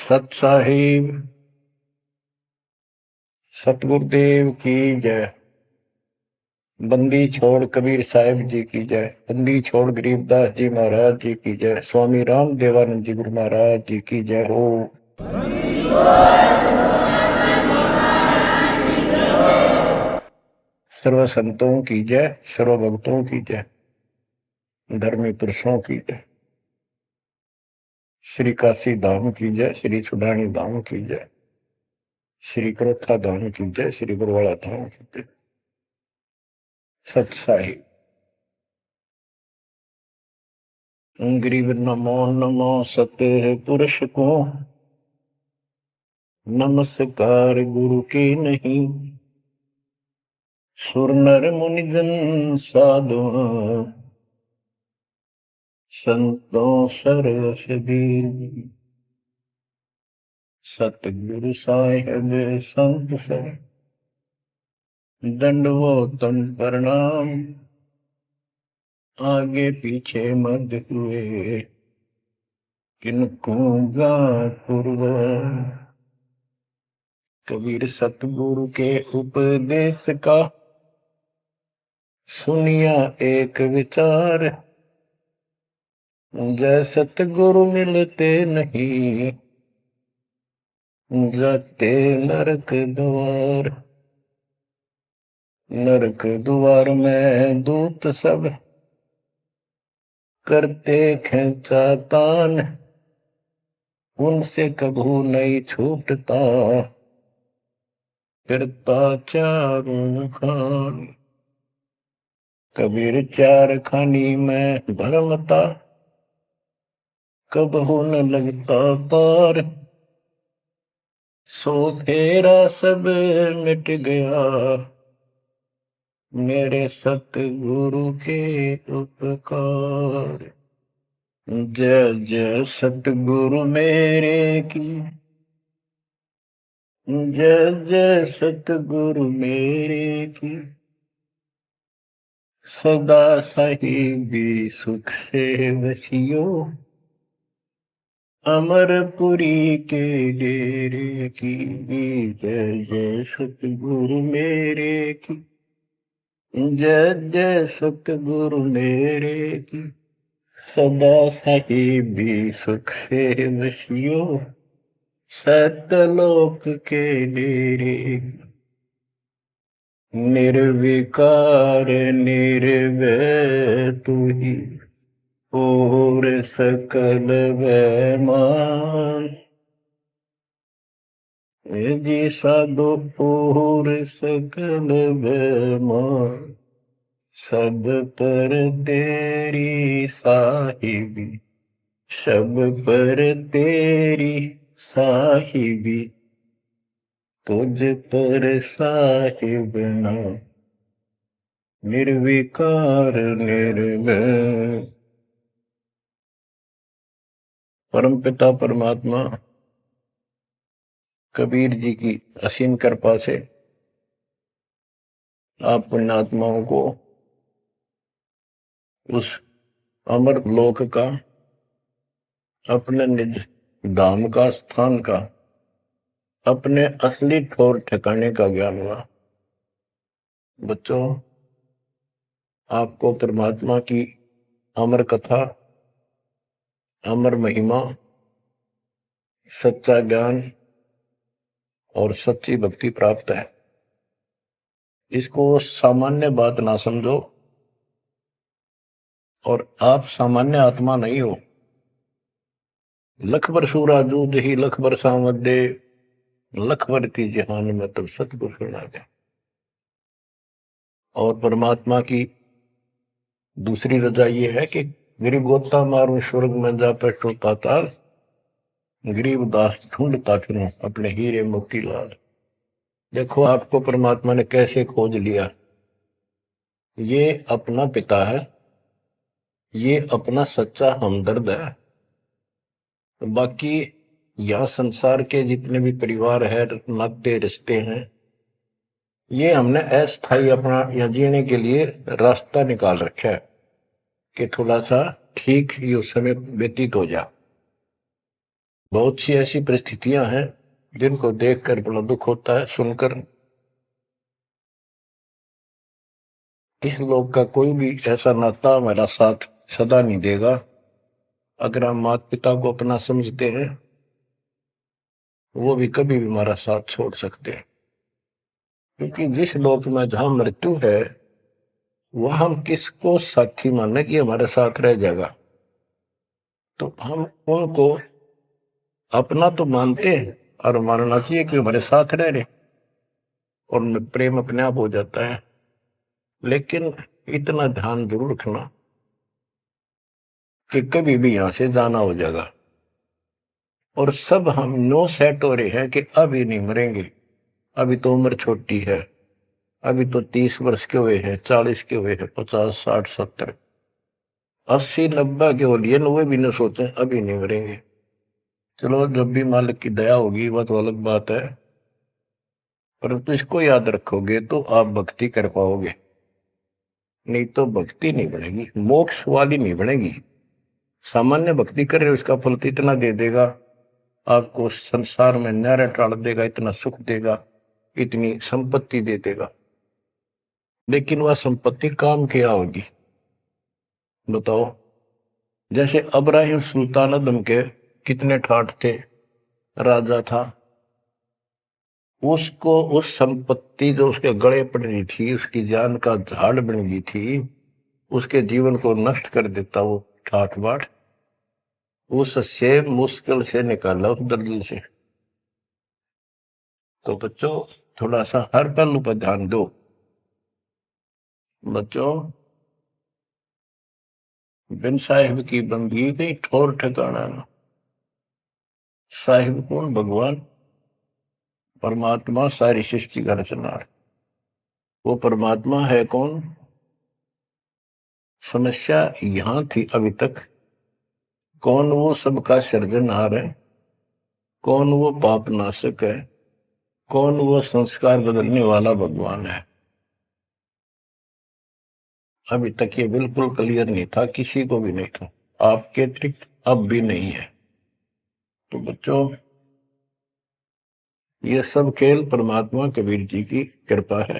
सत साहिब सतगुरुदेव की जय। बंदी छोड़ कबीर साहिब जी की जय। बंदी छोड़ गरीबदास जी महाराज जी की जय। स्वामी राम देवानंद जी गुरु महाराज जी की जय हो। सर्व संतों की जय, सर्व भक्तों की जय, धर्मी पुरुषों की जय। श्री काशी धाम की जय, श्री सुडानी धाम की जय, श्री क्रोथा धाम की जय, श्री गुरुवाड़ा धाम की जय। सत साहिब गरीब नमो नमो सत्य पुरुष को, नमस्कार गुरु के नहीं। सुर नर मुनिजन साधु, संतों सरसदी। सतगुरु साहिब संत सब, दंडवतन प्रणाम। आगे पीछे मत हुए, किनको पूर्व। कबीर सतगुरु के उपदेश का, सुनिया एक विचार। जय सतगुरु मिलते नहीं, जाते नरक द्वार। नरक द्वार में दूत सब, करते खेचातान। उनसे कभू नहीं छूटता, फिरता चारों खान। कबीर चार खानी में भरमता, कबहू न लगता पार। सो फेरा सब मिट गया, मेरे सतगुरु के उपकार। जय जय सतगुरु मेरे की, जय जय सतगुरु मेरे की। सदा साहिबी सुख से वसियो, अमरपुरी के डेरे की। जय जय सतगुरु मेरे की, जय जय सतगुरु मेरे की। सदा साहिबी सुख से वसियो, सतलोक के डेरे। निर्विकार निर्भय तू ही, और सकल वैमान। जी साधो और सकल वैमान। सब पर तेरी साहिबी, सब पर तेरी साहिबी। तुझ पर साहिब नाम, निर्विकार निर्भय। परम पिता परमात्मा कबीर जी की असीम कृपा से आप पुण्यात्माओं को उस अमर लोक का, अपने निज धाम का, स्थान का, अपने असली ठौर ठिकाने का ज्ञान हुआ। बच्चों, आपको परमात्मा की अमर कथा, अमर महिमा, सच्चा ज्ञान और सच्ची भक्ति प्राप्त है। इसको सामान्य बात ना समझो, और आप सामान्य आत्मा नहीं हो। लख बर सूरा जूद ही लख बर सामद दे, लख बर थी जहान में तब सतगुरु सुना दे। और परमात्मा की दूसरी रजा ये है कि गरीब गोता मारू स्वर्ग में जा बैठो पाताल। गरीब दास ढूंढता फिरूं अपने हीरे मोती लाल। देखो आपको परमात्मा ने कैसे खोज लिया। ये अपना पिता है, ये अपना सच्चा हमदर्द है। बाकी यह संसार के जितने भी परिवार है, नाते रिश्ते हैं, ये हमने अस्थायी अपना या जीने के लिए रास्ता निकाल रखा है कि थोड़ा सा ठीक ये समय व्यतीत हो जा। बहुत सी ऐसी परिस्थितियां हैं जिनको देखकर बड़ा दुख होता है सुनकर। इस लोक का कोई भी ऐसा नाता हमारा साथ सदा नहीं देगा। अगर हम माता पिता को अपना समझते हैं, वो भी कभी भी हमारा साथ छोड़ सकते हैं, क्योंकि जिस लोक में जहां मृत्यु है वह हम किसको साथी माने कि हमारे साथ रह जाएगा। तो हम उनको अपना तो मानते हैं और मानना चाहिए कि हमारे साथ रह रहे, और प्रेम अपने आप हो जाता है। लेकिन इतना ध्यान जरूर रखना कि कभी भी यहां से जाना हो जाएगा, और सब हम नो सेट हो रहे हैं कि अभी नहीं मरेंगे, अभी तो उम्र छोटी है, अभी तो 30 वर्ष के हुए हैं, 40 के हुए हैं, 50, 60, 70, 80, 90 के हो लिए, 90 भी न सोचे अभी नहीं मरेंगे। चलो जब भी मालिक की दया होगी वह तो अलग बात है, परंतु इसको याद रखोगे तो आप भक्ति कर पाओगे, नहीं तो भक्ति नहीं बनेगी, मोक्ष वाली नहीं बनेगी। सामान्य भक्ति कर रहे हो, इसका फल तो इतना दे देगा, आपको संसार में न्यारा टाल देगा, इतना सुख देगा, इतनी संपत्ति दे देगा, लेकिन वह संपत्ति काम क्या होगी बताओ। जैसे अब्राहिम सुल्तान आदम के कितने ठाठ थे, राजा था, उसको उस संपत्ति जो उसके गले पड़ रही थी, उसकी जान का झाड़ बन गई थी, उसके जीवन को नष्ट कर देता वो ठाठ बाट, उससे मुश्किल से निकाला उस दर्द से। तो बच्चों थोड़ा सा हर पहलू पर ध्यान दो। बच्चों बिन साहिब की बंदगी कहीं ठोर ठिकाना ना। साहिब कौन? भगवान परमात्मा, सारी सृष्टि का रचनार। वो परमात्मा है कौन? समस्या यहां थी अभी तक, कौन वो सबका सृजनहार है, कौन वो पाप नाशक है, कौन वो संस्कार बदलने वाला भगवान है। अभी तक ये बिल्कुल क्लियर नहीं था, किसी को भी नहीं था, आपके अतिरिक्त अब भी नहीं है। तो बच्चों ये सब खेल परमात्मा कबीर जी की कृपा है,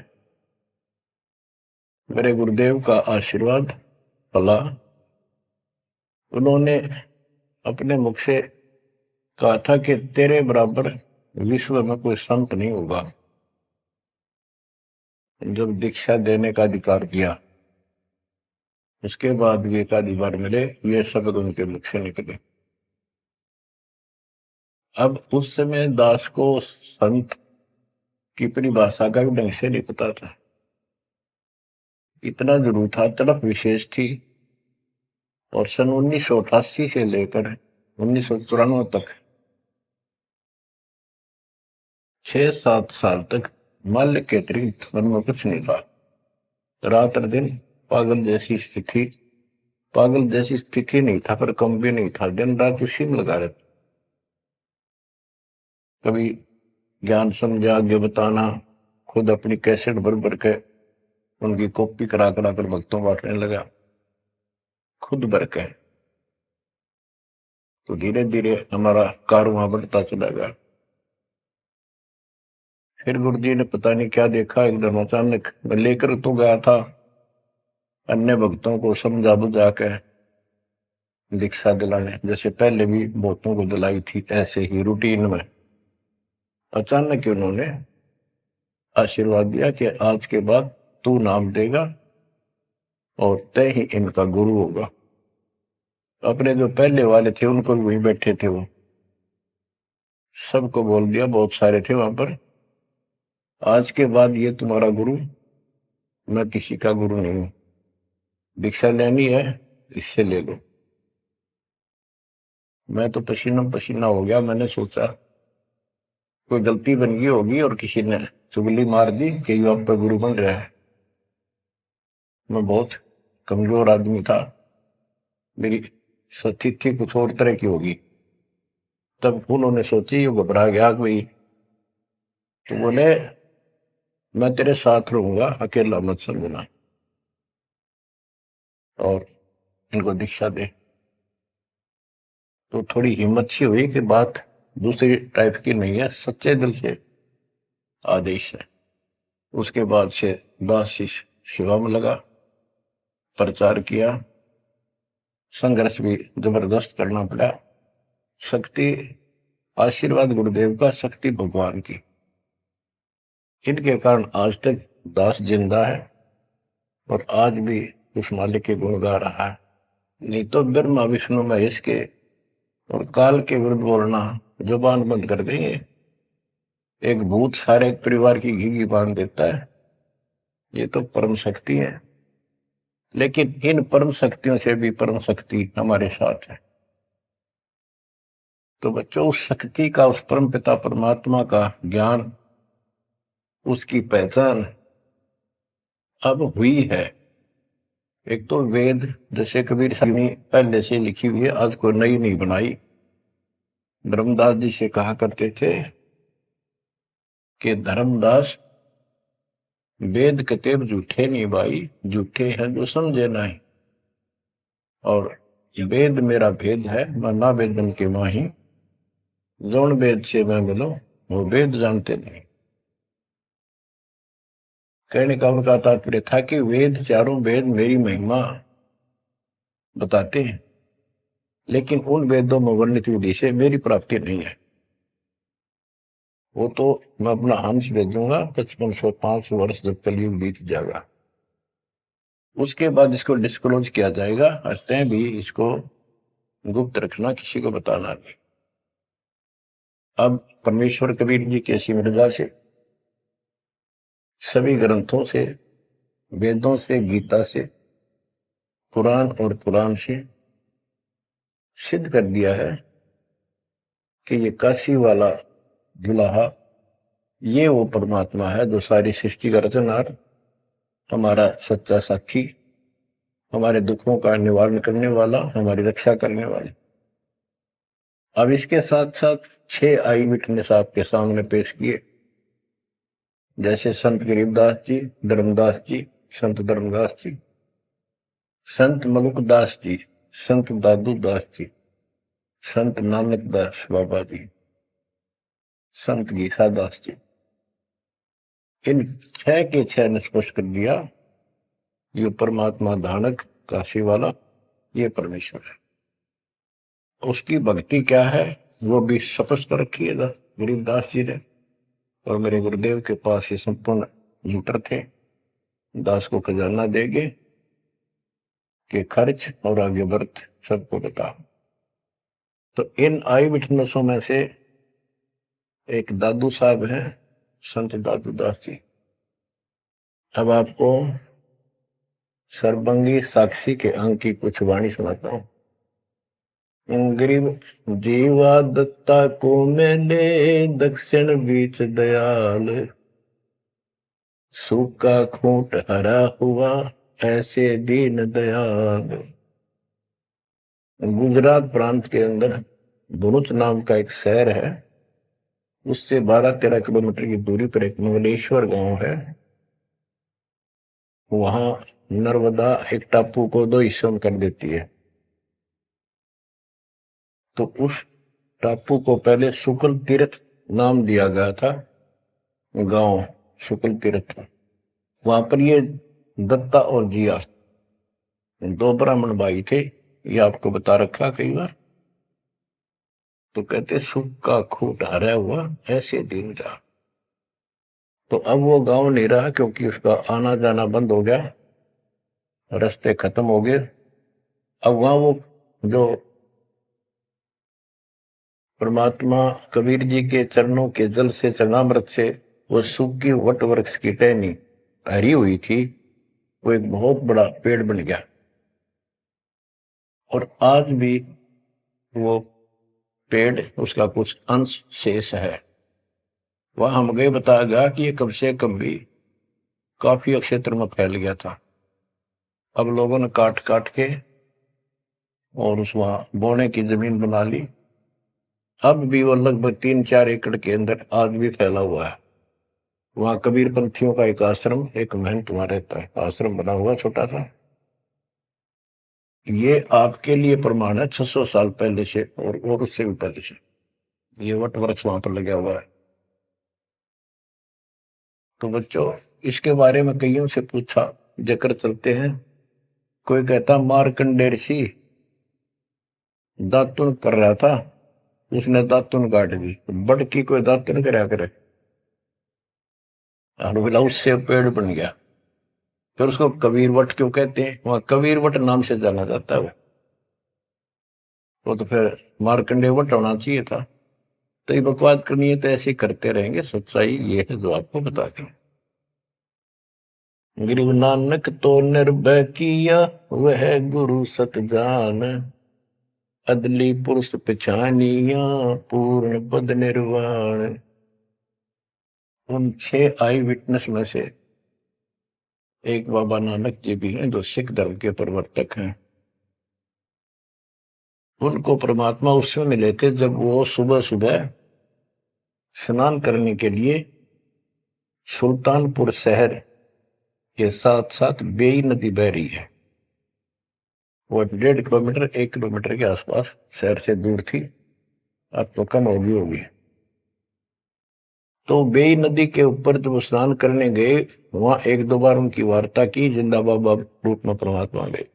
मेरे गुरुदेव का आशीर्वाद पला। उन्होंने अपने मुख से कहा था कि तेरे बराबर विश्व में कोई संत नहीं होगा। जब दीक्षा देने का अधिकार दिया, उसके बाद भी एक आधी बार मिले, ये शब्द उनके मुख से निकले। अब उस समय दास को संत की परिभाषा का भी ढंग से नहीं पता था, इतना जरूर था, तड़प विशेष थी। और सन 1988 से लेकर 1994 तक 6-7 साल तक मालिक के अतिरिक्त मन में कुछ नहीं था। रात और दिन पागल जैसी स्थिति, पागल जैसी स्थिति नहीं था पर कम भी नहीं था, दिन रात उसी में लगा रहता। कभी ज्ञान समझा आगे बताना, खुद अपनी कैसेट भर भर के उनकी कॉपी करा करा कर भक्तों बांटने लगा, खुद भर के। तो धीरे धीरे हमारा कारवां बढ़ता चला गया। फिर गुरु जी ने पता नहीं क्या देखा, एकदम अचानक मैं लेकर तो गया था अन्य भक्तों को समझा बुझा के दीक्षा दिलाने, जैसे पहले भी बहुतों को दिलाई थी, ऐसे ही रूटीन में। अचानक उन्होंने आशीर्वाद दिया कि आज के बाद तू नाम देगा और तय ही इनका गुरु होगा। अपने जो पहले वाले थे उनको भी वहीं बैठे थे, वो सबको बोल दिया, बहुत सारे थे वहां पर, आज के बाद ये तुम्हारा गुरु, मैं किसी का गुरु नहीं हूं, दीक्षा लेनी है इससे ले लो। मैं तो पसीना पसीना हो गया, मैंने सोचा कोई गलती बन गई होगी और किसी ने चुगली मार दी कि ये आप पे गुरु बन रहा है। मैं बहुत कमजोर आदमी था, मेरी स्थिति कुछ और तरह की होगी। तब उन्होंने सोची, ये घबरा गया कोई, तो बोले मैं तेरे साथ रहूंगा, अकेला मत समझना, और इनको दीक्षा दे। तो थोड़ी हिम्मत सी हुई कि बात दूसरी टाइप की नहीं है, सच्चे दिल से आदेश है। उसके बाद से दास शिष्य सेवा में लगा, प्रचार किया, संघर्ष भी जबरदस्त करना पड़ा। शक्ति आशीर्वाद गुरुदेव का, शक्ति भगवान की, इनके कारण आज तक दास जिंदा है और आज भी उस मालिक के गुण गा रहा है। नहीं तो ब्रह्मा विष्णु महेश के और काल के विरुद्ध बोलना जुबान बंद कर देंगे। एक भूत सारे परिवार की घी बांध देता है, ये तो परम शक्ति है। लेकिन इन परम शक्तियों से भी परम शक्ति हमारे साथ है। तो बच्चों, उस शक्ति का, उस परम पिता परमात्मा का ज्ञान, उसकी पहचान अब हुई है। एक तो वेद, जैसे कबीर साहब ने पहले से लिखी हुई है, आज कोई नई नहीं बनाई। धर्मदास जी से कहा करते थे कि धर्मदास वेद कतेब झूठे नहीं भाई, झूठे हैं जो समझे नहीं। और वेद मेरा भेद है, मैं ना वेदन के माही, जौन वेद से मैं मिलो वो वेद जानते नहीं। कहने का उनका तात्पर्य था कि वेद, चारों वेद मेरी महिमा बताते हैं, लेकिन उन वेदों में वर्णित विधि से मेरी प्राप्ति नहीं है। वो तो मैं अपना हंस भेजूंगा 5505 वर्ष जब कलयुग बीत जाएगा, उसके बाद इसको डिस्क्लोज किया जाएगा। तय भी इसको गुप्त रखना, किसी को बताना नहीं। अब परमेश्वर कबीर जी के मृदा से, सभी ग्रंथों से, वेदों से, गीता से, कुरान और पुराण से सिद्ध कर दिया है कि ये काशी वाला दुल्हा, ये वो परमात्मा है जो सारी सृष्टि का रचनहार, हमारा सच्चा साथी, हमारे दुखों का निवारण करने वाला, हमारी रक्षा करने वाला। अब इसके साथ साथ 6 आई विटनेस आपके सामने पेश किए, जैसे संत गरीबदास जी, धर्मदास जी, संत धर्मदास जी, संत मलुकदास जी, संत दादू दास जी, संत नानक दास बाबा जी, संत गीसा दास जी। इन 6 के 6 ने स्पष्ट कर दिया, ये परमात्मा धानक काशी वाला, ये परमेश्वर है। उसकी भक्ति क्या है वो भी स्पष्ट कर रखी है गरीबदास जी ने। और मेरे गुरुदेव के पास ये संपूर्ण यंत्र थे, दास को खजाना देंगे कि खर्च और आगे व्रत सबको बता। तो इन आई विटनेसों में से एक दादू साहब हैं, संत दादू दास जी। अब आपको सर्वंगी साक्षी के अंक की कुछ वाणी सुनाता हूं। गरीब जीवा दत्ता को मैंने दक्षिण बीच दयाल, सूखा खूंट हरा हुआ ऐसे दीन दयाल। गुजरात प्रांत के अंदर भरूच नाम का एक शहर है, उससे 12-13 किलोमीटर की दूरी पर एक मंगलेश्वर गांव है। वहां नर्मदा एक टापू को 2 हिस्सों में कर देती है। तो उस टापू को पहले शुक्ल तीर्थ नाम दिया गया था, गांव शुक्ल तीर्थ। वहां पर ये दत्ता और जिया 2 ब्राह्मण भाई थे, ये आपको बता रखा कई बार। तो कहते सुख का खूट हरा हुआ ऐसे दिन का। तो अब वो गांव नहीं रहा, क्योंकि उसका आना जाना बंद हो गया, रास्ते खत्म हो गए। अब वहां वो जो परमात्मा कबीर जी के चरणों के जल से, चरणामृत से वो सूखी वट वृक्ष की टहनी हरी हुई थी, वो एक बहुत बड़ा पेड़ बन गया। और आज भी वो पेड़, उसका कुछ अंश शेष है। वह हम गए, बताया गया कि ये कम से कम भी काफी क्षेत्र में फैल गया था। अब लोगों ने काट काट के और उस वहां बोने की जमीन बना ली। अब भी वो लगभग 3-4 एकड़ के अंदर आज भी फैला हुआ है। वहां कबीर पंथियों का एक आश्रम, एक महंत वहां रहता है, आश्रम बना हुआ छोटा सा। ये आपके लिए प्रमाण है 600 साल पहले से और उससे भी पहले से। ये वट वृक्ष वहां पर लगा हुआ है। तो बच्चों, इसके बारे में कईयों से पूछा, जिक्र चलते हैं। कोई कहता मार्कंडेय ऋषि दातुन कर रहा था, उसने दातुन काट दी। बड़ की कोई दातुन कराया करे, और बोला उससे पेड़ बन गया। फिर उसको कबीर वट क्यों कहते हैं? वहां कबीर वट नाम से जाना जाता है वो तो फिर मार्कंडेय वट होना चाहिए था। तो ये बकवाद करनी है तो ऐसे ही करते रहेंगे। सच्चाई ये है जो आपको बता दें। गरीब नानक तो निर्भय किया, वह गुरु सत जान, अदली पुरुष पिछानिया, पूर्ण पद निर्वाण। उन 6 आई विटनेस में से एक बाबा नानक जी भी हैं, जो सिख धर्म के प्रवर्तक हैं। उनको परमात्मा उस समय मिले थे जब वो सुबह सुबह स्नान करने के लिए सुल्तानपुर शहर के साथ साथ बेई नदी बह रही है। वो 1.5 किलोमीटर 1 किलोमीटर के आसपास शहर से दूर थी, अब तो कम होगी। तो बेई नदी के ऊपर जब स्नान करने गए, वहां 1-2 बार उनकी वार्ता की, जिंदा बाबा रूप में परमात्मा गए।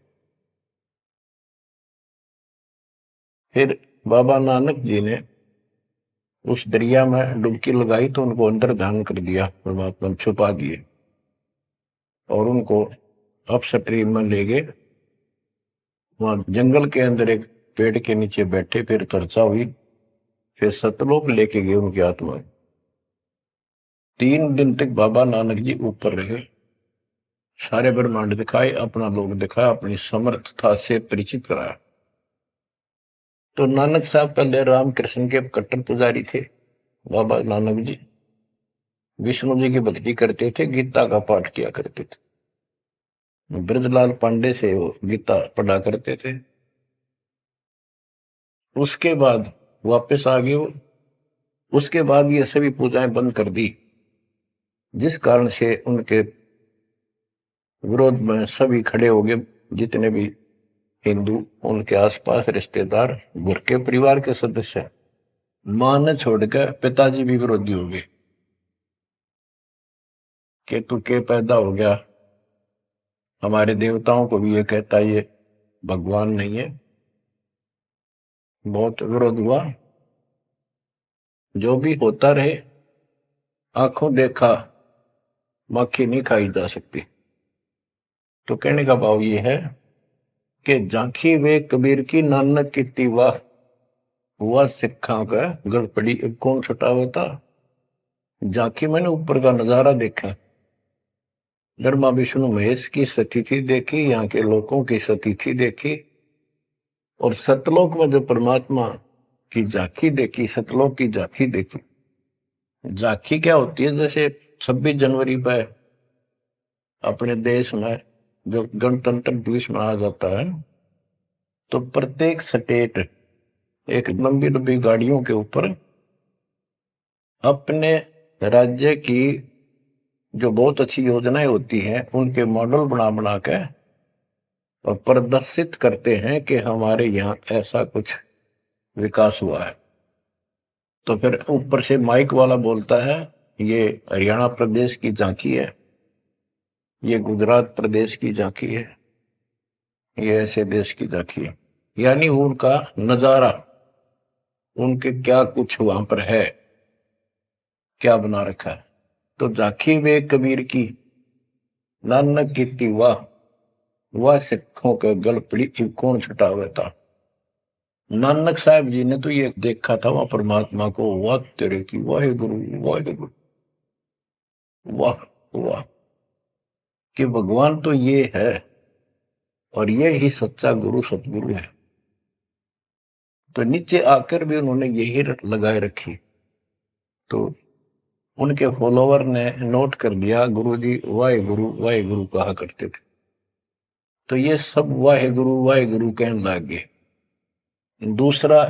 फिर बाबा नानक जी ने उस दरिया में डुबकी लगाई तो उनको अंदर ध्यान कर दिया, परमात्मा छुपा दिए और उनको अप स्ट्रीम में ले गए। वहां जंगल के अंदर एक पेड़ के नीचे बैठे, फिर चर्चा हुई, फिर सतलोक लेके गए उनकी आत्मा। 3 दिन तक बाबा नानक जी ऊपर रहे, सारे ब्रह्मांड दिखाए, अपना लोक दिखाया, अपनी समर्थता से परिचित कराया। तो नानक साहब पहले रामकृष्ण के कट्टर पुजारी थे। बाबा नानक जी विष्णु जी की भक्ति करते थे, गीता का पाठ किया करते थे। ब्रजलाल पांडे से वो गीता पढ़ा करते थे। उसके बाद वापस आ गए वो। उसके बाद ये सभी पूजाएं बंद कर दी, जिस कारण से उनके विरोध में सभी खड़े हो गए, जितने भी हिंदू, उनके आसपास रिश्तेदार, घर के परिवार के सदस्य। मां ने छोड़कर पिताजी भी विरोधी हो गए कि तू के पैदा हो गया। हमारे देवताओं को भी ये कहता ये भगवान नहीं है। बहुत विरोध हुआ। जो भी होता रहे, आंखों देखा मक्खी नहीं खाई जा सकती। तो कहने का भाव ये है कि झांकी वे कबीर की नानक की वाह, हुआ सिखा का गड़पड़ी कौन छुटावा था। झांकी मैंने ऊपर का नजारा देखा, ब्रह्मा विष्णु महेश की स्थिति देखी, यहाँ के लोगों की स्थिति देखी, और सतलोक में जो परमात्मा की झांकी देखी, सतलोक की झांकी देखी। झांकी क्या होती है? जैसे 26 जनवरी पर अपने देश में जो गणतंत्र दिवस मनाया जाता है, तो प्रत्येक स्टेट एक लंबी लंबी गाड़ियों के ऊपर अपने राज्य की जो बहुत अच्छी योजनाएं होती हैं उनके मॉडल बना बना के और प्रदर्शित करते हैं कि हमारे यहाँ ऐसा कुछ विकास हुआ है। तो फिर ऊपर से माइक वाला बोलता है ये हरियाणा प्रदेश की झांकी है, ये गुजरात प्रदेश की झांकी है, ये ऐसे देश की झांकी है। यानी उनका नजारा, उनके क्या कुछ वहां पर है, क्या बना रखा है। तो झांकी वे कबीर की नानक की वाह, वह सिखों के गल पड़ी कौन छुटावे था। नानक साहब जी ने तो ये देखा था वहां परमात्मा को, वाह तेरे की वाहे गुरु वाहे गुरु, वाह वाह, कि भगवान तो ये है और ये ही सच्चा गुरु सतगुरु है। तो नीचे आकर भी उन्होंने यही लगाए रखी। तो उनके फॉलोवर ने नोट कर दिया, गुरु जी वाहे गुरु कहा करते थे। तो ये सब वाहे गुरु कहने लग गए। दूसरा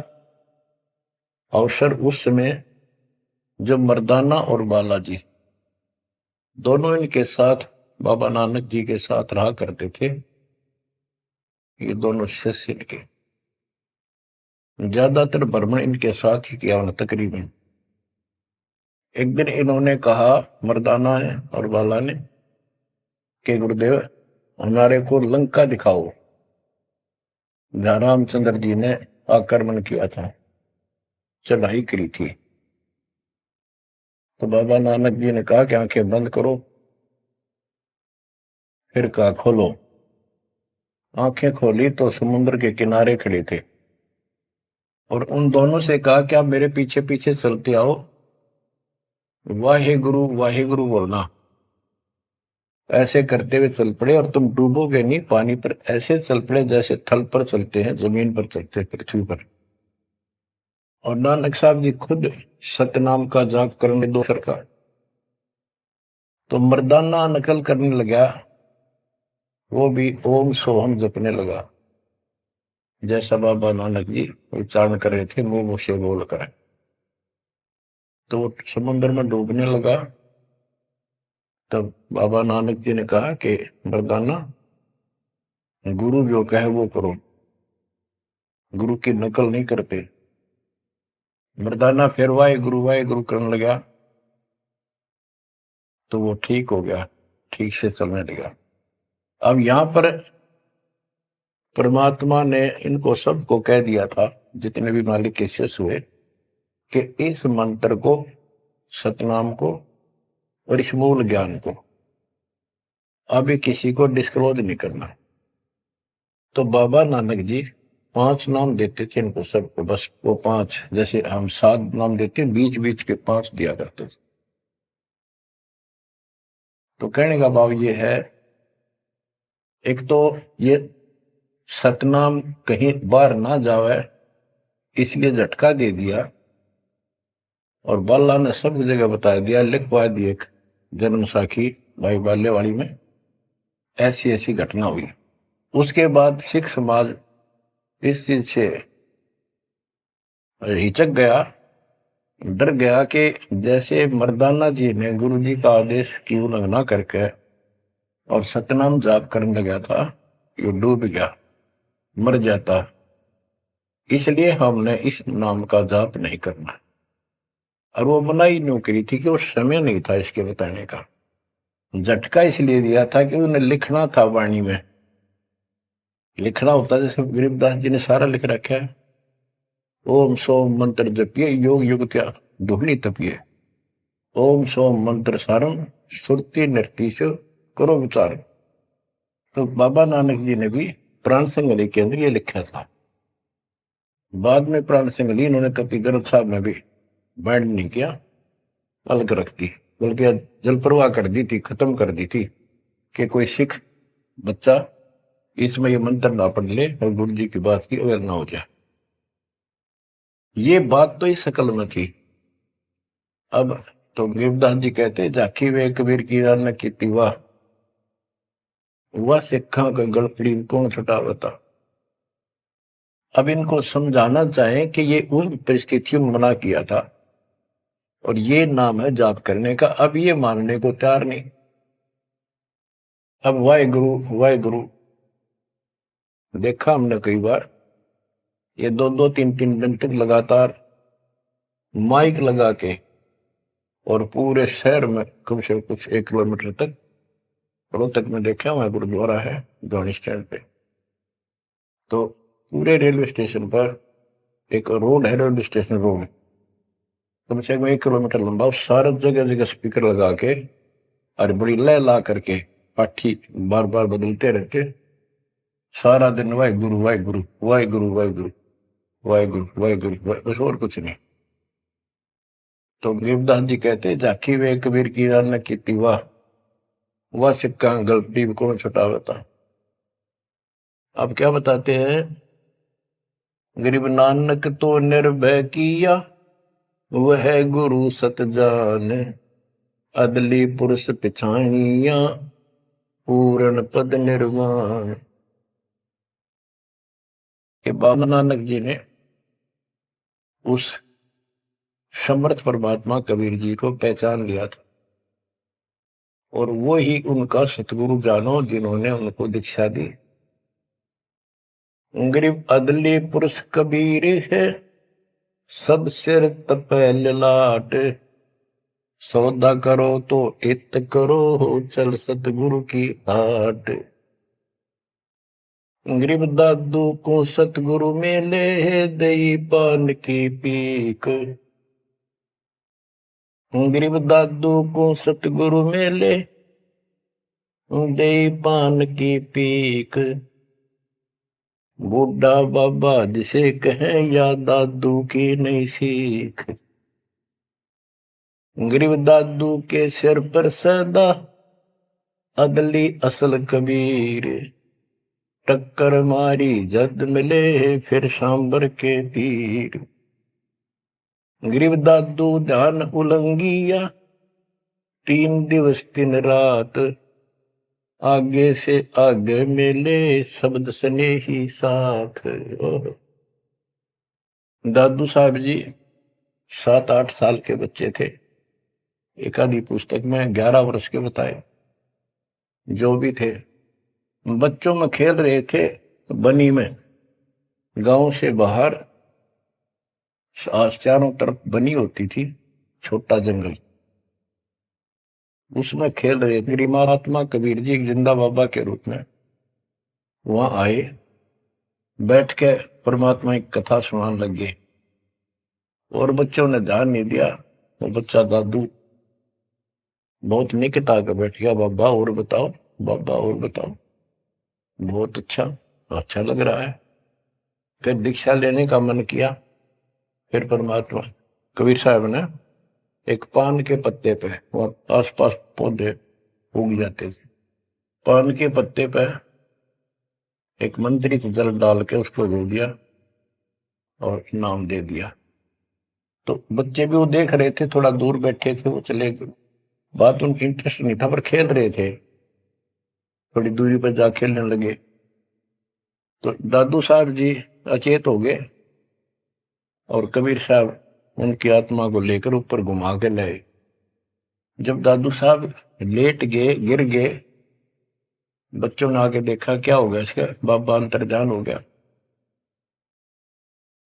अवसर उस समय जब मर्दाना और बालाजी दोनों इनके साथ बाबा नानक जी के साथ रहा करते थे, ये दोनों शिष्य इनके। ज्यादातर भ्रमण इनके साथ ही किया उन्होंने तकरीबन। एक दिन इन्होंने कहा, मर्दाना ने और बाला ने, कि गुरुदेव हमारे को लंका दिखाओ, जहां रामचंद्र जी ने आक्रमण किया था, चढ़ाई करी थी। तो बाबा नानक जी ने कहा कि आंखें बंद करो, फिर कहा खोलो। आंखें खोली तो समुद्र के किनारे खड़े थे, और उन दोनों से कहा कि आप मेरे पीछे पीछे चलते आओ, वाहे गुरु बोलना। ऐसे करते हुए चल पड़े, और तुम डूबोगे नहीं पानी पर, ऐसे चल पड़े जैसे थल पर चलते हैं, जमीन पर चलते हैं, पृथ्वी पर। और नानक साहब जी खुद सतनाम का जाप करने दो सरकार, तो मर्दाना नकल करने लगा, वो भी ओम सोहम जपने लगा, जैसा बाबा नानक जी उच्चारण कर रहे थे मुंह से बोलकर। तो वो समुद्र में डूबने लगा। तब बाबा नानक जी ने कहा कि मर्दाना, गुरु जो कहे वो करो, गुरु की नकल नहीं करते। मर्दाना फिर वाहे गुरु करने लगा, तो वो ठीक हो गया, ठीक से चलने लगा। अब यहां पर परमात्मा ने इनको सबको कह दिया था, जितने भी मालिक के शिष्य हुए, कि इस मंत्र को, सतनाम को और इस मूल ज्ञान को अभी किसी को डिस्क्लोज नहीं करना। तो बाबा नानक जी 5 नाम देते थे इनको सबको, बस वो 5, जैसे हम 7 नाम देते, बीच बीच के 5 दिया करते थे। तो कहने का भाव ये है, एक तो ये सतनाम कहीं बाहर ना जावे, इसलिए झटका दे दिया, और बाला ने सब जगह बता दिया, लिखवा दी एक जन्म साखी भाई बाल्यवाड़ी में, ऐसी ऐसी घटना हुई। उसके बाद सिख समाज इस चीज से हिचक गया, डर गया कि जैसे मर्दाना जी ने गुरु जी का आदेश की उल्लंघना करके और सतनाम जाप करने लगा था, ये डूब गया, मर जाता, इसलिए हमने इस नाम का जाप नहीं करना। और वो मनाही नहीं करी थी कि वो समय नहीं था इसके बताने का। झटका इसलिए दिया था कि उन्हें लिखना था, वाणी में लिखना होता, जैसे गरीबदास जी ने सारा लिख रखा है, ओम सोम मंत्र जपिए, योग युग त्या दुहनी तपिए, ओम सोम मंत्र सारम, सुरती नृतीश करो विचार। तो बाबा नानक जी ने भी प्राण संगली के अंदर ये लिखा था। बाद में प्राण संगली इन्होंने कभी ग्रंथ साहब में भी बैंड नहीं किया, अलग रख दी, बल्कि जल प्रवाह कर दी थी, खत्म कर दी थी, कि कोई सिख बच्चा इसमें ये मंत्र ना पढ़ ले और गुरु जी की बात की अवहेलना हो जाए। ये बात तो इस शकल में थी। अब तो गरीबदास जी कहते, झाकी वे कबीर की रान की वाह, वह सिखा का गड़पड़ी कौन छुटावता। अब इनको समझाना चाहे कि ये उन परिस्थितियों में मना किया था, और ये नाम है जाप करने का। अब ये मानने को तैयार नहीं। अब वाहे गुरु देखा हमने कई बार, ये 2-2, 3-3 दिन तक लगातार माइक लगा के, और पूरे शहर में कम से कम कुछ 1 किलोमीटर तक, रोहतक में देखा वहां गुरुद्वारा है जॉनी स्टैंड पे, तो पूरे रेलवे स्टेशन पर एक रोड है, रेलवे स्टेशन रोड कम से कम 1 किलोमीटर लंबा, सारे जगह जगह स्पीकर लगा के और बड़ी लय ला करके पाठी बार बार बदलते रहते, सारा दिन वाहेगुरु वाहेगुरु वाहेगुरु वाहेगुरु वाहेगुरु वाहेगुरु, बस और कुछ नहीं। तो गरीबदास जी कहते, झाकी वे कबीर की रान की वाह, वह सिक्का गलती कौन छुटावता। अब क्या बताते हैं, गरीब नानक तो निर्भय किया, वह गुरु सत जान, अदली पुरुष पिछाणिया, पूर्ण पद निर्वाण। के बाबा नानक जी ने उस समर्थ परमात्मा कबीर जी को पहचान लिया था, और वो ही उनका सतगुरु जानो, जिन्होंने उनको दीक्षा दी। गरीब अदली पुरुष कबीर है, सब सिर तपै ललाट। सौदा करो तो इत करो, चल सतगुरु की हाट। गरीब दादू को सतगुरु मेले, दई पान की पीक। गरीब दादू को सतगुरु मेले, दई पान की पीक। बूढ़ा बाबा जिसे कहें, या दादू की नई सीख। गरीब दादू के सिर पर सदा, अदली असल कबीर। टक्कर मारी जद मिले, फिर सांबर के तीर। गरीब दादू ध्यान उलंगिया, 3 दिवस 3 रात। आगे से आगे मिले, शब्द सने ही साथ। दादू साहब जी 7-8 साल के बच्चे थे। एक आधी पुस्तक में 11 वर्ष के बताए। जो भी थे, बच्चों में खेल रहे थे बनी में। गांव से बाहर चारों तरफ बनी होती थी, छोटा जंगल, उसमें खेल रहे थे। महात्मा कबीर जी जिंदा बाबा के रूप में वहां आए, बैठ के परमात्मा की कथा सुनाने लगे। और बच्चों ने ध्यान नहीं दिया। वो बच्चा दादू बहुत निकट आकर बैठ गया। बाबा और बताओ, बाबा और बताओ। बहुत अच्छा, अच्छा लग रहा है। फिर दीक्षा लेने का मन किया। फिर परमात्मा कबीर साहब ने एक पान के पत्ते पे, और आसपास पौधे उग जाते थे, पान के पत्ते पे एक मंत्रित जल डाल के उसको धो दिया और नाम दे दिया। तो बच्चे भी वो देख रहे थे, थोड़ा दूर बैठे थे, वो चले गए। बात उनकी इंटरेस्ट नहीं था, पर खेल रहे थे। थोड़ी दूरी पर जा खेलने लगे तो दादू साहब जी अचेत हो गए, और कबीर साहब उनकी आत्मा को लेकर ऊपर घुमा के लाए। जब दादू साहब लेट गए, गिर गए, बच्चों ने आके देखा क्या हो गया इसका, बाबा अंतर्ध्यान हो गया।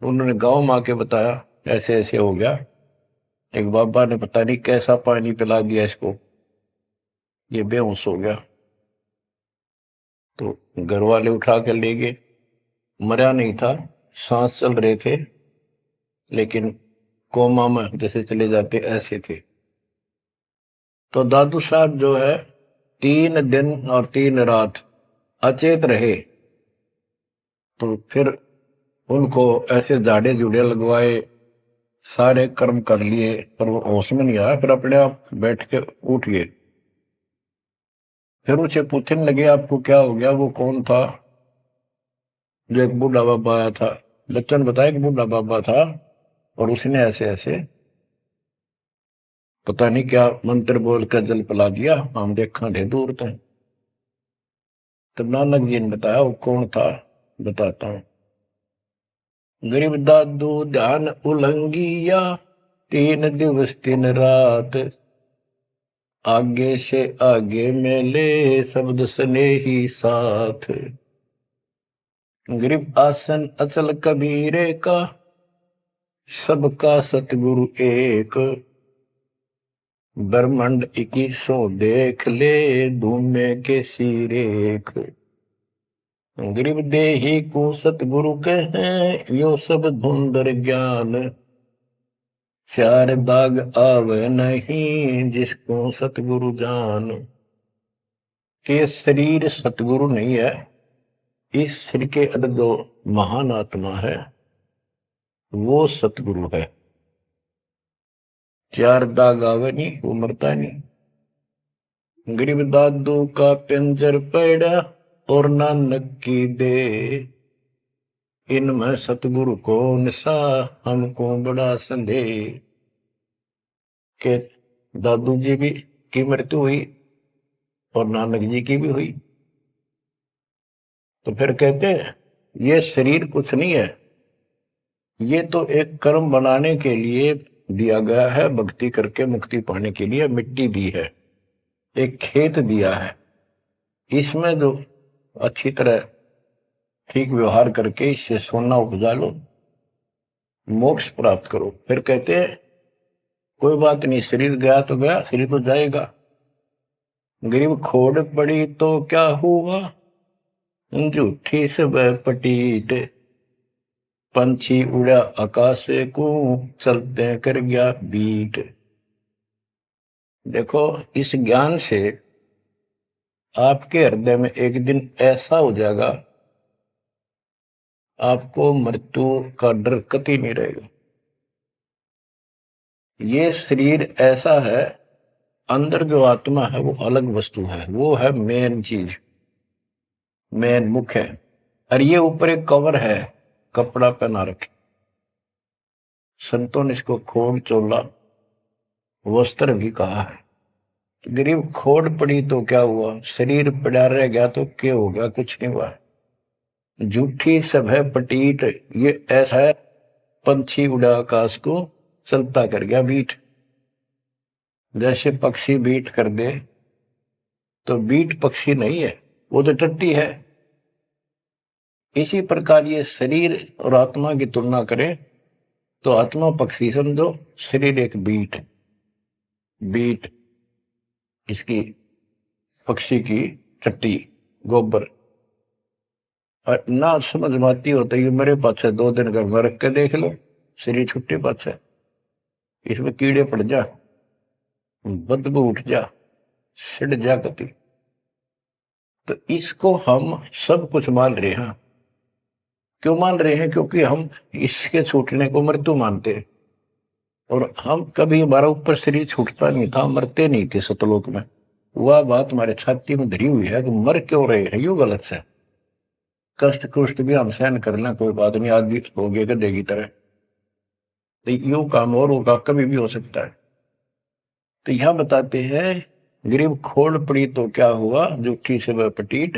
उन्होंने गांव में आके बताया ऐसे ऐसे हो गया। एक बाबा ने पता नहीं कैसा पानी पिला दिया इसको, ये बेहोश हो गया। तो घर वाले उठा के ले गए। मरा नहीं था, सांस चल रहे थे, लेकिन कोमा में जैसे चले जाते ऐसे थे। तो दादू साहब जो है 3 दिन और 3 रात अचेत रहे। तो फिर उनको ऐसे झाड़े जुड़े लगवाए, सारे कर्म कर लिए, पर वो होश में नहीं आया। फिर अपने आप बैठ के उठ गए। फिर उसे पूछने लगे आपको क्या हो गया, वो कौन था। जो एक बूढ़ा बाबा आया था। बच्चों ने बताया कि बूढ़ा बाबा था, और उसने ऐसे ऐसे पता नहीं क्या मंत्र बोल कर जल पिला दिया, हम देखा थे दूर तक। तब नानक जी ने बताया वो कौन था, बताता हूं। गरीब दादू ध्यान उलंगिया, 3 दिवस 3 रात। आगे से आगे मेले, शब्द सने ही साथ। गरीब आसन अचल कबीरे का, सबका सतगुरु एक। ब्रह्मांड 2100 देख ले, धूमे के सिरेख। गरीब देही को सतगुरु कहें, यो सब धुंधर ज्ञान। 4 दाग आवे नहीं, जिसको सतगुरु जान। के शरीर सतगुरु नहीं है, इस शरीर के अंदर जो महान आत्मा है वो सतगुरु है। 4 दाग आवे नहीं, वो मरता नहीं। गरीब दादू का पिंजर पड़ा, और नानक की दे। इनमें सतगुरु कौन सा, हमको बड़ा संदेह। के दादू जी भी की मृत्यु हुई और नानक जी की भी हुई। तो फिर कहते हैं ये शरीर कुछ नहीं है, ये तो एक कर्म बनाने के लिए दिया गया है, भक्ति करके मुक्ति पाने के लिए मिट्टी दी है, एक खेत दिया है। इसमें जो अच्छी तरह ठीक व्यवहार करके इससे सोना उपजा लो, मोक्ष प्राप्त करो। फिर कहते हैं कोई बात नहीं, शरीर गया तो गया, शरीर तो जाएगा। गरीब खोड़ पड़ी तो क्या हुआ, झूठी सब पटीट, पंछी उड़ा आकाश को, चलते कर गया बीट। देखो, इस ज्ञान से आपके हृदय में एक दिन ऐसा हो जाएगा, आपको मृत्यु का डर कतई नहीं रहेगा। ये शरीर ऐसा है, अंदर जो आत्मा है वो अलग वस्तु है, वो है मेन चीज, मेन मुख्य है। और ये ऊपर एक कवर है, कपड़ा पहना रखे। संतों ने इसको खोड़ चोला वस्त्र भी कहा है। गरीब खोड़ पड़ी तो क्या हुआ, शरीर पड़ा रह गया तो क्या हो गया, कुछ नहीं हुआ। झूठी सब है पटीट, ये ऐसा है पंछी उड़ा आकाश को, चलता कर गया बीट। जैसे पक्षी बीट कर दे तो बीट पक्षी नहीं है, वो तो टट्टी है। इसी प्रकार ये शरीर और आत्मा की तुलना करें तो आत्मा पक्षी समझो, शरीर एक बीट, बीट इसकी पक्षी की टट्टी, गोबर। और ना समझ में आती होता है मेरे पास 2 दिन घर में रख के देख लो, शरीर छुट्टे पास है, इसमें कीड़े पड़ जा, बदबू उठ जा, सिड़ जा गति। तो इसको हम सब कुछ मान रहे हैं। क्यों मान रहे हैं, क्योंकि हम इसके छूटने को मृत्यु मानते हैं। और हम कभी, हमारा ऊपर शरीर छूटता नहीं था, मरते नहीं थे सतलोक में। वह बात हमारे छाती में धरी हुई है कि मर क्यों रहे हैं, यू गलत है। कष्ट कुष्ट भी हम सहन कर लें, कोई बात नहीं, आदमी हो गए गधे की तरह, तो यू काम और होगा, कभी भी हो सकता है। तो यहां बताते हैं गरीब खोड़ पड़ी तो क्या हुआ, जूठी से वह पटीट,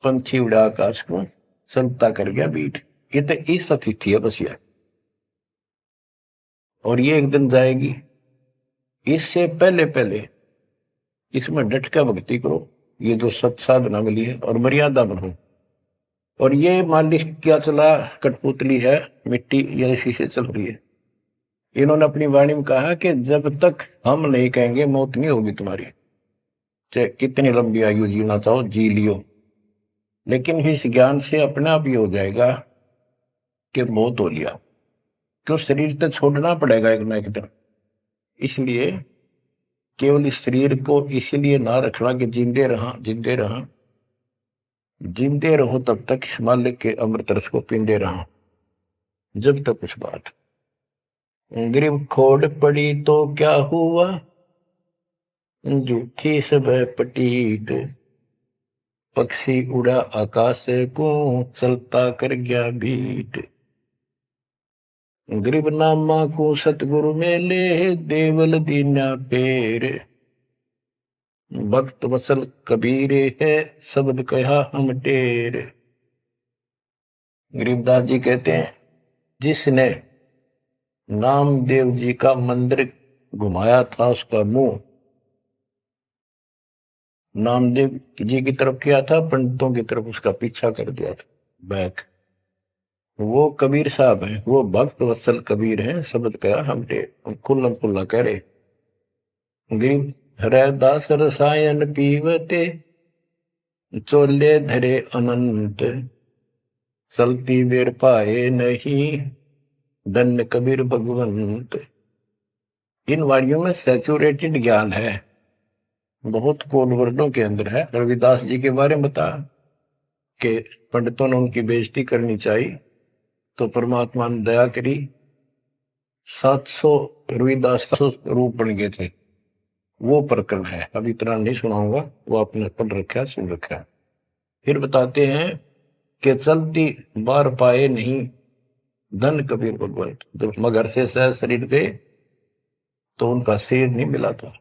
पंछी उड़ा आकाश को, चलता कर गया बीट। ये तो इस अतिथि है बस, ये और ये एक दिन जाएगी। इससे पहले पहले इसमें डट कर भक्ति करो, ये जो सत साधना मिली है, और मर्यादा बनो। और ये मालिक क्या चला, कठपुतली है, मिट्टी या इसी से चल रही है। इन्होंने अपनी वाणी में कहा कि जब तक हम नहीं कहेंगे मौत नहीं होगी तुम्हारी, चाहे कितनी लंबी आयु जीना चाहो जी लियो। लेकिन इस ज्ञान से अपने आप ये हो जाएगा कि मौत हो लिया, क्यों शरीर तो छोड़ना पड़ेगा एक ना एक दिन। इसलिए केवल इस शरीर को इसलिए ना रखना कि जिंदे रहा, जिंदे रहा, जिंदे रहो तब तक इस मालिक के अमृत रस को पींदे रहा, जब तक कुछ बात। गरीब खोड़ पड़ी तो क्या हुआ, झूठी सब पटीट, पक्षी उड़ा आकाश को, चलता कर गया भीट। गरीब नामा को सतगुरु मेले, देवल दीना पेर, भक्त वसल कबीरे है, शब्द कहा हम टेर। गरीबदास जी कहते हैं जिसने नामदेव जी का मंदिर घुमाया था, उसका मुंह नामदेव जी की तरफ किया था, पंडितों की तरफ उसका पीछा कर दिया था, बैक। वो कबीर साहब हैं, वो भक्त वत्सल कबीर हैं, शब्द कहा हम टेर, खुल्लम खुल्ला कह रहे। गरीब हरदास रसायन पीवते, चोले धरे अनंत, चलती बेर पाए नहीं, धन्य कबीर भगवंत। इन वाणियों में सैचुरेटेड ज्ञान है, बहुत कोड वर्डों के अंदर है। रविदास जी के बारे में बता कि पंडितों ने उनकी बेइज्जती करनी चाहिए तो परमात्मा ने दया करी, 700 रविदास 700 रूप बन गए थे। वो प्रकरण है, अभी इतना नहीं सुनाऊंगा, वो आपने पढ़ रखा, सुन रखा है। फिर बताते हैं कि चलती बार पाए नहीं, धन कबीर भगवंत। जब मगर से सहज शरीर गए तो उनका शरीर नहीं मिला था।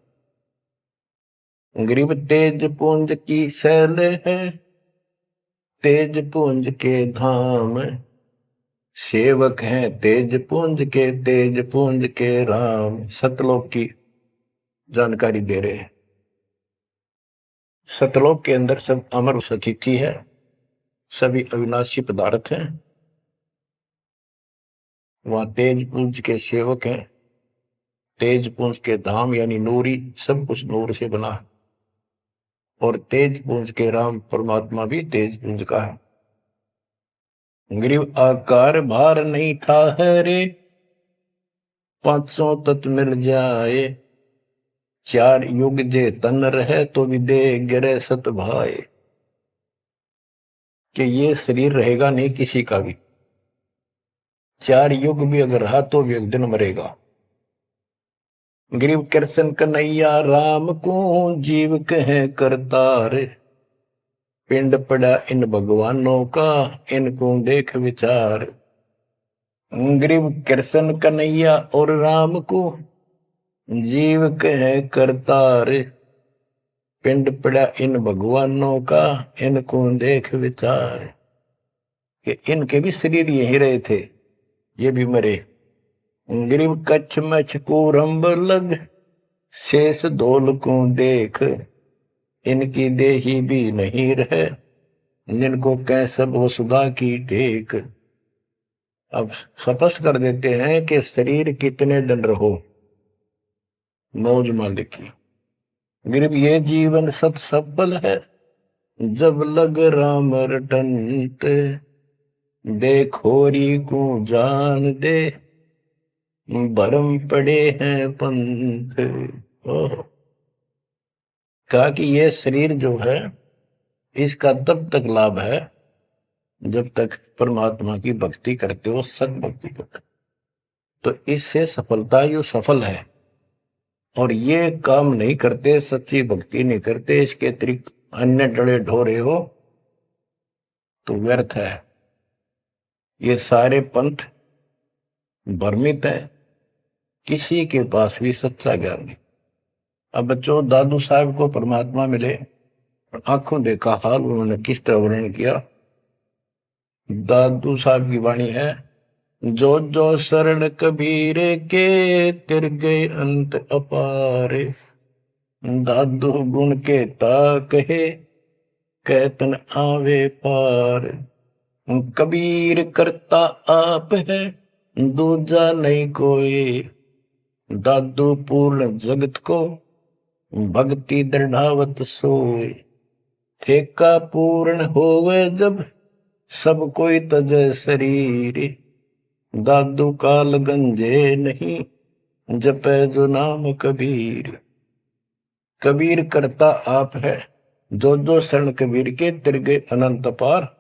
गरीब तेज पुंज की शैल है, तेज पुंज के धाम, सेवक हैं तेज पुंज के, तेज पुंज के राम। सतलोक की जानकारी दे रहे हैं। सतलोक के अंदर सब अमर अतिथि है, सभी अविनाशी पदार्थ हैं। वहां तेज पुंज के सेवक हैं। तेज पुंज के धाम यानी नूरी, सब कुछ नूर से बना है। और तेज पुंज के राम परमात्मा भी तेज पुंज का है। ग्रीव आकार भार नहीं ठाहरे, पांचों तत्व मिल जाए। चार युग जे तन रहे तो भी दे गिरे सत भाए। कि ये शरीर रहेगा नहीं किसी का भी, चार युग भी अगर रहा तो भी एक दिन मरेगा। ग्रीव कृष्ण कन्हैया राम को जीव कहे करतार। पिंड पड़ा इन भगवानों का, इनको देख विचार। ग्रीव कृष्ण कन्हैया और राम को जीव कहे करतार। पिंड पड़ा इन भगवानों का, इनको देख विचार। कि इनके भी शरीर यही रहे थे, ये भी मरे। ग्रीव कच्छ मछ कूरंब लग, शेष धोल को देख। इनकी देही भी नहीं रहे, जिनको कह सब वसुधा की टेक। अब स्पष्ट कर देते हैं कि शरीर कितने दिन रहो, मौज मालिक की। ग्रीव ये जीवन सत सफल है, जब लग राम रटंत। देखोरी को जान दे, भरम पड़े हैं पंथ। कहा कि ये शरीर जो है इसका तब तक लाभ है जब तक परमात्मा की भक्ति करते हो, सत भक्ति करते हो, तो इससे सफलता यो सफल है। और ये काम नहीं करते, सच्ची भक्ति नहीं करते, इसके अतिरिक्त अन्य डले ढोरे हो तो व्यर्थ है। ये सारे पंथ भ्रमित है, किसी के पास भी सच्चा ज्ञान नहीं। अब बच्चों, दादू साहब को परमात्मा मिले, आंखों देखा हाल उन्होंने किस तरह वर्णन किया। दादू साहब की वाणी है, जो जो शरण कबीर के, तिर गए अंत अपारे। दादू गुण के ता कहे, कहतन आवे पार। कबीर करता आप है, दूजा नहीं कोई। दादू पूर्ण जगत को, भक्ति दृढ़ावत सोए। ठेका पूर्ण होवे जब, सब कोई तजय शरीर। दादू काल गंजे नहीं, जपे जो नाम कबीर। कबीर करता आप है, जो जो शरण कबीर के तिर गए अनंत पार।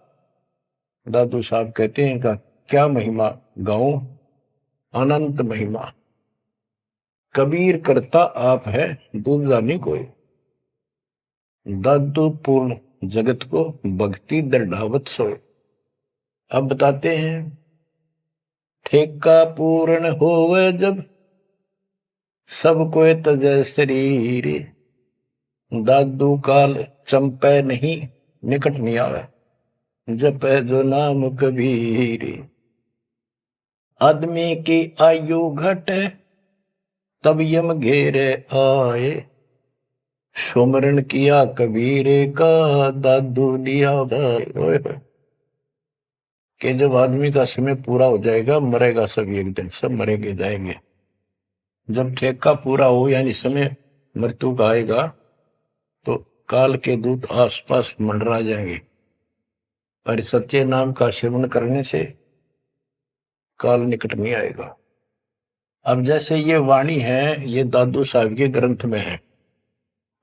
दादू साहब कहते हैं का क्या महिमा गाऊं, अनंत महिमा। कबीर करता आप है, दूसरा नहीं कोई। दादू पूर्ण जगत को, भक्ति दृढ़ावत सोए। अब बताते हैं, ठेका पूर्ण होवे जब, सब कोई तजय शरीर। दादू काल चंपे नहीं, निकट नहीं आवे, जपे जो नाम कबीर। आदमी की आयु घटे, तब यम घेरे आए। सुमरण किया कबीर का, दादू दिया भाई। कि जब आदमी का समय पूरा हो जाएगा, मरेगा सब एक दिन, सब मरेंगे जाएंगे। जब ठेका पूरा हो यानी समय मृत्यु का आएगा, तो काल के दूत आसपास मंडरा जाएंगे। पर सच्चे नाम का सेवन करने से काल निकट नहीं आएगा। अब जैसे ये वाणी है, ये दादू साहब के ग्रंथ में है,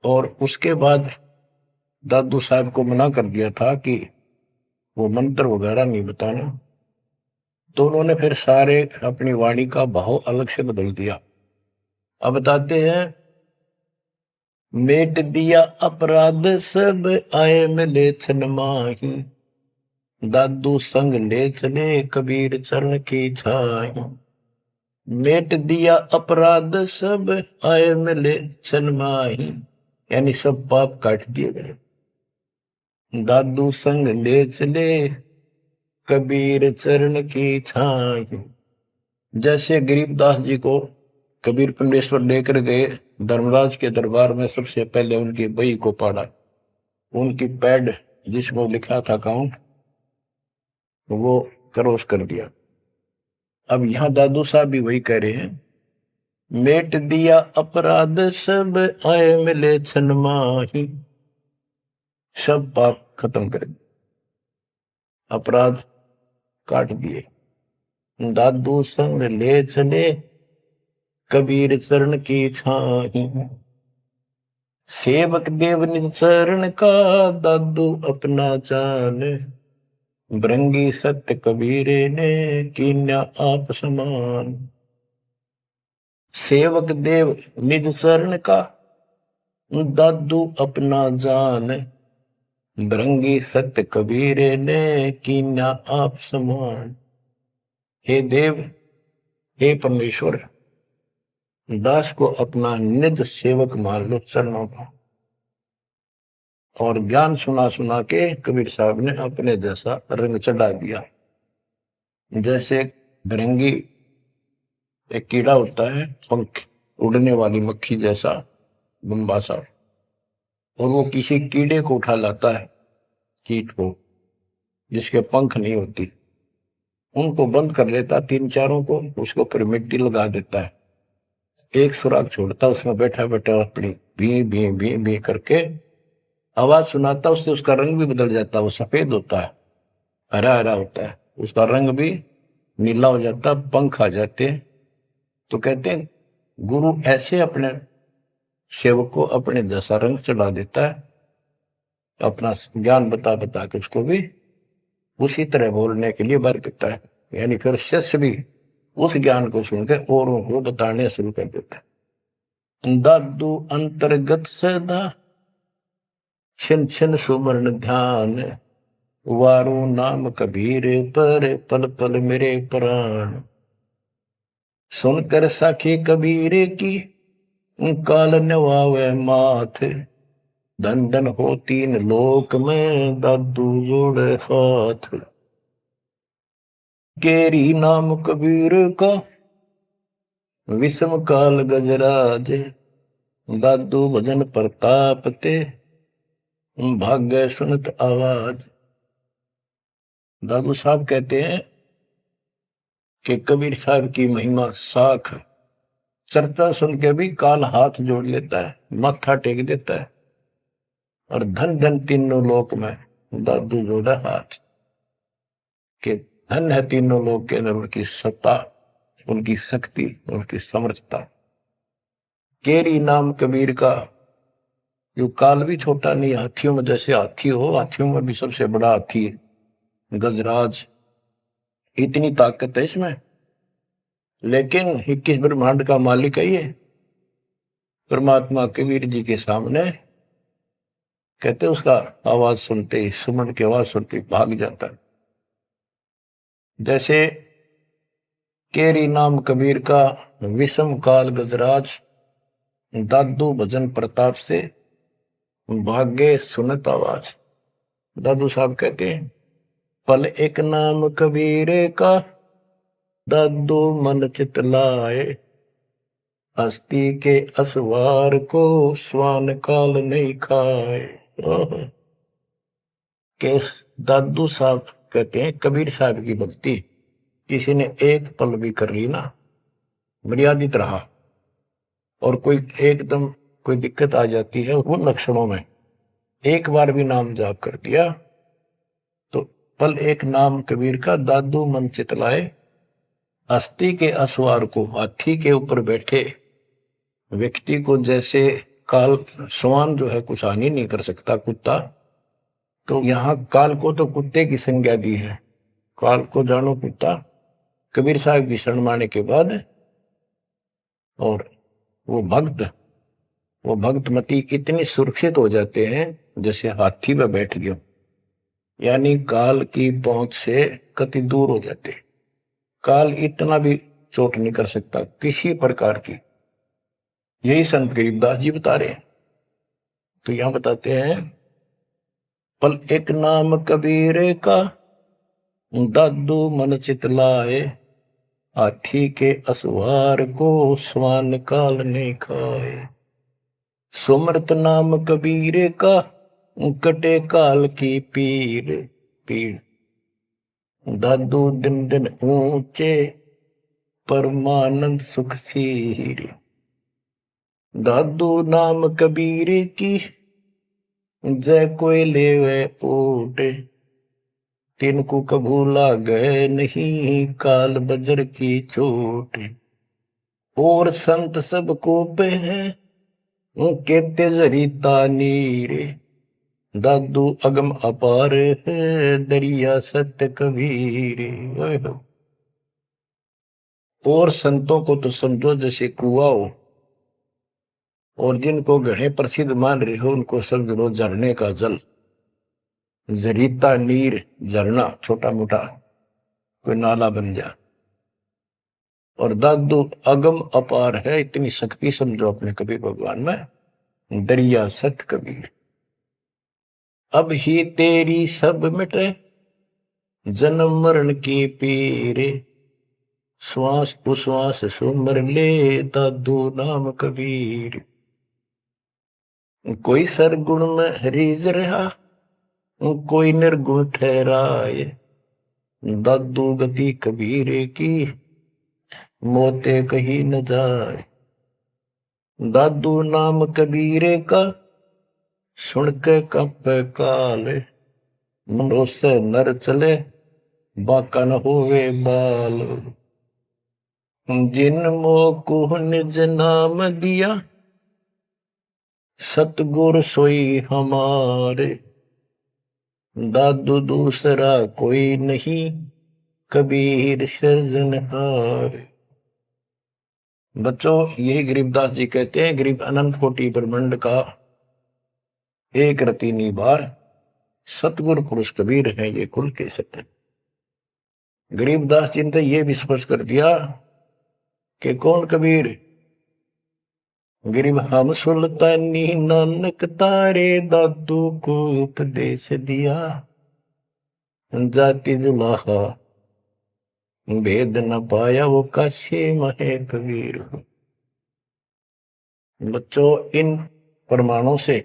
और उसके बाद दादू साहब को मना कर दिया था कि वो मंत्र वगैरह नहीं बताना, तो उन्होंने फिर सारे अपनी वाणी का भाव अलग से बदल दिया। अब बताते हैं, मेट दिया अपराध सब, आए मिले छन माही। दादू संग ले चले, कबीर चरण की छाई। मेट दिया अपराध सब, आए मिले छन माही। यानी सब पाप काट दिए गए। दादू संग ले चले, कबीर चरण की छाई। जैसे गरीबदास जी को कबीर पंडेश्वर लेकर गए धर्मराज के दरबार में, सबसे पहले उनकी बही को पढ़ा, उनकी पैड जिसमें लिखा था काउंट, वो क्रॉस कर दिया। अब यहां दादू साहब भी वही कह रहे हैं, मेट दिया अपराध सब आए मिले छन माही, सब पाप खत्म कर दिए, अपराध काट दिए। दादू संग ले चले कबीर चरण की छाही, सेवक देव निज चरण का दादू अपना जान, भृंगी सत्य कबीरे ने कीन्या आप समान। सेवक देव निज चरण का दादू अपना जान, भृंगी सत्य कबीरे ने कीन्या आप समान। हे देव, हे परमेश्वर, दास को अपना निज सेवक मान लो चरणों का। और ज्ञान सुना सुना के कबीर साहब ने अपने जैसा रंग चढ़ा दिया। जैसे भृंगी एक कीड़ा होता है, पंख उड़ने वाली मक्खी जैसा लंबा सा, और वो किसी कीड़े को उठा लाता है, कीट को जिसके पंख नहीं होती, उनको बंद कर लेता, तीन चारों को, उसके ऊपर मिट्टी लगा देता है, एक सुराग छोड़ता, उसमें बैठा बैठा अपनी भी भी भी भी करके आवाज सुनाता, उससे उसका रंग भी बदल जाता, वो सफेद होता है, हरा हरा होता है, उसका रंग भी नीला हो जाता, पंख आ जाते हैं। तो कहते हैं गुरु ऐसे अपने सेवक को अपने जैसा रंग चढ़ा देता है, अपना ज्ञान बता बता के उसको भी उसी तरह बोलने के लिए बर देता है। यानी फिर शिष्य भी उस ज्ञान को सुनकर औरों को बताने शुरू कर देता है। दादू अंतर्गत सदा छिन छिन सुमरण ध्यान, वारू नाम कबीर पर पल पल मेरे प्राण। सुनकर साखी कबीर की काल नवावे माथ, धन धन हो तीन लोक में दादू जोड़े हाथ। केरी नाम कबीर का विषम काल गजराज, दादू भजन प्रताप ते भाग्य सुनत आवाज। दादू साहब कहते हैं कि कबीर साहब की महिमा साख, चर्चा सुन के भी काल हाथ जोड़ लेता है, माथा टेक देता है, और धन धन तीनों लोक में दादू जोड़ा हाथ। के धन है तीनों लोक के अंदर उनकी सत्ता, उनकी शक्ति, उनकी समर्थता। केरी नाम कबीर का, जो काल भी छोटा नहीं, हाथियों में जैसे हाथी हो, हाथियों में भी सबसे बड़ा हाथी गजराज, इतनी ताकत है इसमें। लेकिन 21 ब्रह्मांड का मालिक है ये परमात्मा। कबीर जी के सामने कहते उसका आवाज सुनते ही, सुमन की आवाज सुनते ही भाग जाता है। जैसे केरी नाम कबीर का विषम काल गजराज, दादू भजन प्रताप से भाग्य सुनत आवाज। दादू साहब कहते हैं पल एक नाम कबीर का, दादू मन चित लाए, हस्ती के असवार को स्वान काल नहीं खाए। के दादू साहब कहते हैं कबीर साहब की भक्ति किसी ने एक पल भी कर ली ना, मर्यादित रहा, और कोई एकदम कोई दिक्कत आ जाती है उन लक्षणों में, एक बार भी नाम जाप कर दिया तो पल एक नाम कबीर का, दादू मन चितलाए, अस्थि के असवार को, हाथी के ऊपर बैठे व्यक्ति को जैसे काल, स्वान जो है कुछ हानि नहीं कर सकता, कुत्ता, तो यहां काल को तो कुत्ते की संज्ञा दी है, काल को जानो कुत्ता। कबीर साहब की शरण माने के बाद और वो भक्तमती इतनी सुरक्षित हो जाते हैं जैसे हाथी में बैठ गए, यानी काल की पहुंच से कति दूर हो जाते। काल इतना भी चोट नहीं कर सकता किसी प्रकार की। यही संत गरीबदास जी बता रहे हैं। तो यहां बताते हैं पल एक नाम कबीर का, दादू मन चितलाए, हाथी के असवार को स्वान काल ने खाए। सुमरत नाम कबीर का, कटे काल की पीर। दादू दिन दिन ऊंचे परमानंद सुख सीरे। दादू नाम कबीर की जय कोई लेवे ओटे। तिनको कभू लागे नहीं काल बजर की चोट। और संत सब को पे है कहते जरीता नीरे। दादू अगम अपार है दरिया सत्य कबीरे। और संतों को तो समझो जैसे कुआं हो, और जिनको गढ़े प्रसिद्ध मान रहे हो उनको समझ लो झरने का जल। जरीता नीर झरना छोटा मोटा कोई नाला बन जा। और दादू अगम अपार है, इतनी शक्ति समझो अपने कबीर भगवान में। दरिया सत कबीर अब ही तेरी सब मिटे जन्म मरण की पीरे। श्वास उश्वास सुमर ले दादू नाम कबीर। कोई सरगुण में रीझ रहा कोई निर्गुण ठहराए। दादू गति कबीरे की मोते कहीं न जाए। दादू नाम कबीरे का सुन के कंपे काले। मनो से नर चले बाका न होवे बाल। जिन मोह निज नाम दिया सतगुर सोई हमारे। दादू दूसरा कोई नहीं कबीर सृजनहार। बच्चों यही गरीबदास जी कहते हैं, गरीब अनंत कोटि ब्रह्मांड का एक रति निबार सतगुरु पुरुष कबीर है ये कुल के सत्य। गरीबदास जी ने ये भी स्पष्ट कर दिया कि कौन कबीर। गरीब हम सुल्तानी नानक तारे दादू को उपदेश दिया। जाति जुलाहा भेद न पाया वो काशी महे कबीर। बच्चों इन प्रमाणों से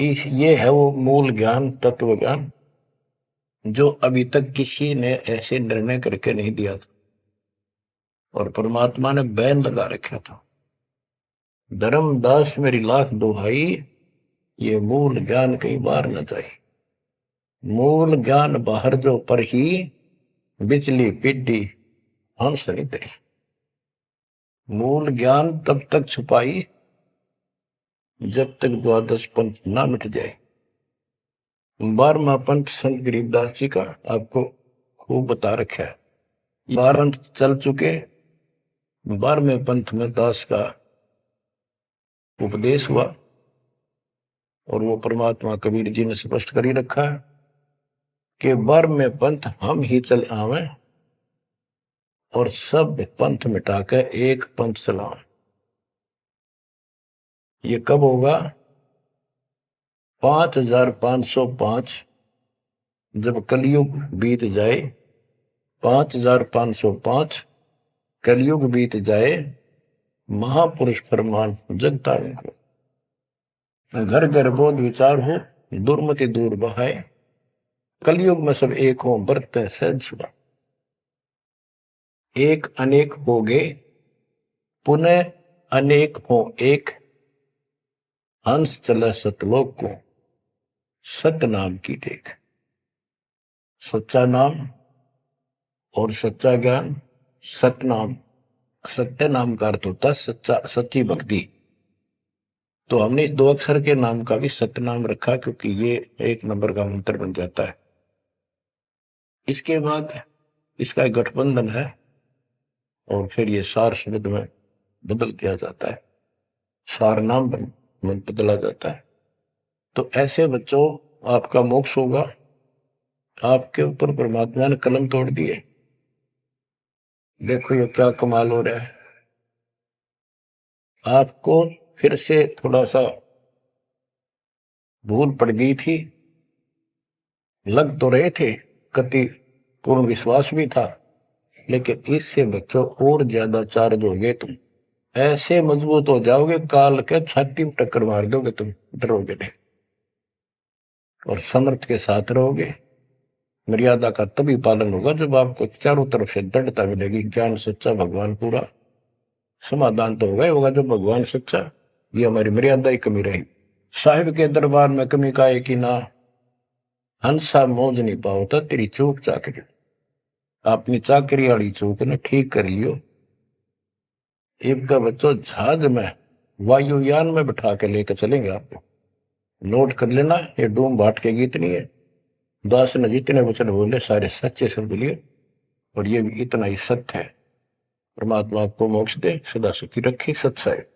ये है वो मूल ज्ञान तत्व ज्ञान जो अभी तक किसी ने ऐसे निर्णय करके नहीं दिया था और परमात्मा ने बैन लगा रखा था। धर्मदास मेरी लाख दुहाई ये मूल ज्ञान कई बार न जाए। मूल ज्ञान बाहर जो पर ही बिजली पिड्डी हंस नहीं तरी। मूल ज्ञान तब तक छुपाई जब तक द्वादश पंथ ना मिट जाए। 12वां पंथ संत गरीबदास जी का आपको खूब बता रखा है। 12 पंथ चल चुके, 12वें पंथ में दास का उपदेश हुआ और वो परमात्मा कबीर जी ने स्पष्ट कर ही रखा है कि 12वें पंथ हम ही चल आवे और सब पंथ मिटाकर एक पंथ चलाओ। ये कब होगा? 5505 जब कलयुग बीत जाए। 5505 कलयुग बीत जाए। महापुरुष फरमान जगता को घर घर बोध विचार हो दुर्मति दूर बहाए। कलयुग में सब एक हो बरते सहज सुबह। एक अनेक हो गए पुनः अनेक हो एक। हंस चला सतलोक को सत नाम की टेक। सच्चा नाम और सच्चा ज्ञान। सतनाम सत्य नाम का अर्थ होता सच्चा सच्ची भक्ति। तो हमने इस 2 अक्षर के नाम का भी सत्य नाम रखा क्योंकि ये 1 नंबर का मंत्र बन जाता है। इसके बाद इसका एक गठबंधन है और फिर ये सार शब्द में बदल दिया जाता है। सार नाम बदला जाता है। तो ऐसे बच्चों आपका मोक्ष होगा। आपके ऊपर परमात्मा ने कलम तोड़ दिए। देखो ये क्या कमाल हो रहा है। आपको फिर से थोड़ा सा भूल पड़ गई थी। लग तो रहे थे, कति पूर्ण विश्वास भी था, लेकिन इससे बच्चों और ज्यादा चार्ज हो गए। तुम ऐसे मजबूत हो जाओगे काल के छाती में टक्कर मार दोगे। तुम डरोगे नहीं और समर्थ के साथ रहोगे। मर्यादा का तभी पालन होगा जब आपको चारों तरफ से दृढ़ता मिलेगी। ज्ञान सच्चा, भगवान पूरा, समाधान तो होगा जब भगवान सच्चा। ये हमारी मर्यादा ही कमी रही। साहिब के दरबार में कमी का है कि ना, हंसा मौज नहीं पाओ था तेरी चूक चाकरी। अपनी चाकरी वाली चूक ने ठीक कर लियो। इनका बच्चों जहाज में, वायुयान में बैठा के लेकर चलेंगे आपको। नोट कर लेना, ये डूम बाट के गीत नहीं है। दास ने जितने वचन बोले सारे सच्चे शब्द लिए, और ये भी इतना ही सत्य है। परमात्मा आपको मोक्ष दे, सदा सुखी रखे। सत्य है।